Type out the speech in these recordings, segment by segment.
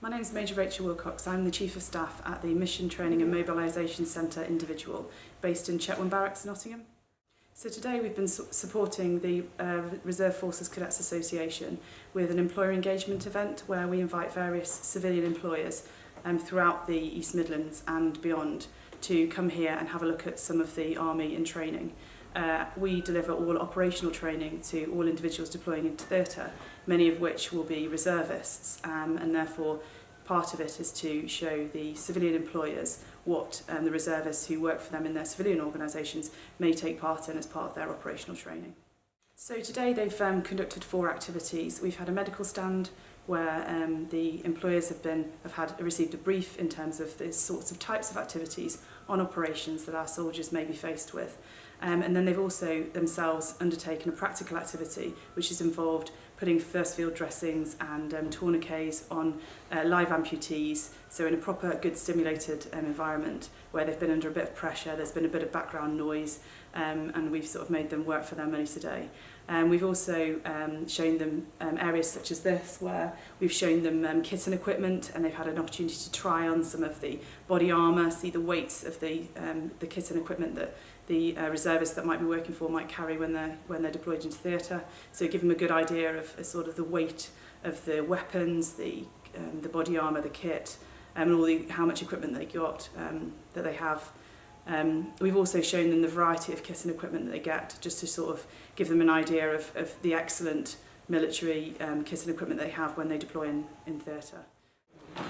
My name is Major Rachel Wilcox. I'm the Chief of Staff at the Mission Training and Mobilisation Centre Individual, based in Chetwynd Barracks, Nottingham. So today we've been supporting the Reserve Forces Cadets Association with an employer engagement event where we invite various civilian employers throughout the East Midlands and beyond to come here and have a look at some of the Army in training. We deliver all operational training to all individuals deploying into theatre, many of which will be reservists, and therefore part of it is to show the civilian employers what the reservists who work for them in their civilian organisations may take part in as part of their operational training. So today they've conducted 4 activities. We've had a medical stand where the employers have received a brief in terms of the sorts of types of activities on operations that our soldiers may be faced with. And then they've also themselves undertaken a practical activity which has involved putting first field dressings and tourniquets on live amputees, so in a proper good stimulated environment where they've been under a bit of pressure, there's been a bit of background noise, and we've sort of made them work for their money today. We've also shown them areas such as this where we've shown them kit and equipment, and they've had an opportunity to try on some of the body armour, see the weights of the kit and equipment that the reservists that might be working for might carry when they're deployed into theatre. So give them a good idea of sort of the weight of the weapons, the body armour, the kit, and how much equipment they got that they have. We've also shown them the variety of kit and equipment that they get, just to sort of give them an idea of the excellent military kit and equipment they have when they deploy in theatre. I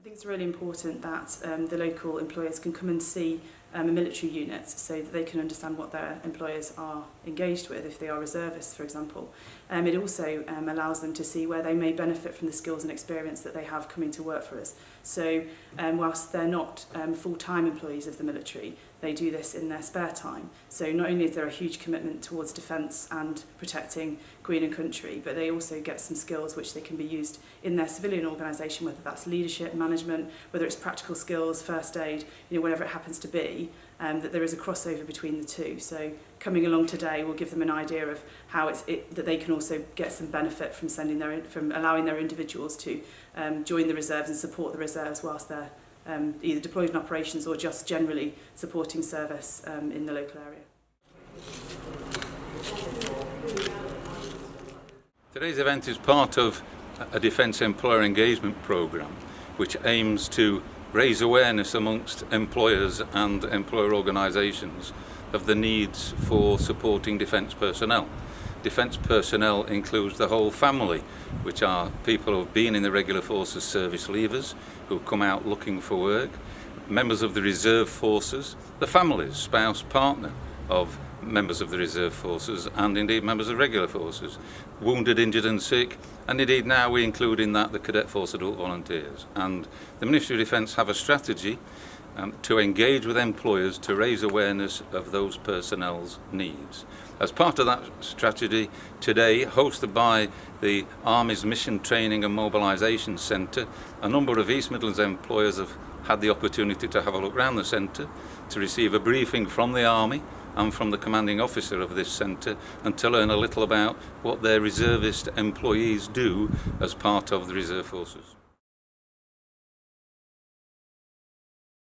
think it's really important that the local employers can come and see military units so that they can understand what their employers are engaged with, if they are reservists, for example. It also allows them to see where they may benefit from the skills and experience that they have coming to work for us. So whilst they're not full-time employees of the military, they do this in their spare time. So not only is there a huge commitment towards defence and protecting Queen and country, but they also get some skills which they can be used in their civilian organisation, whether that's leadership, management, whether it's practical skills, first aid, whatever it happens to be, that there is a crossover between the two. So coming along today will give them an idea of how that they can also get some benefit from allowing their individuals to join the reserves and support the reserves whilst they're either deployed in operations or just generally supporting service in the local area. Today's event is part of a Defence Employer Engagement Programme which aims to raise awareness amongst employers and employer organisations of the needs for supporting defence personnel. Defence personnel includes the whole family, which are people who have been in the regular forces service leavers, who come out looking for work, members of the reserve forces, the families, spouse, partner of members of the reserve forces, and indeed members of regular forces, wounded, injured and sick, and indeed now we include in that the Cadet Force Adult Volunteers. And the Ministry of Defence have a strategy to engage with employers to raise awareness of those personnel's needs. As part of that strategy, today, hosted by the Army's Mission Training and Mobilisation Centre, a number of East Midlands employers have had the opportunity to have a look around the centre, to receive a briefing from the Army and from the commanding officer of this centre, and to learn a little about what their reservist employees do as part of the reserve forces.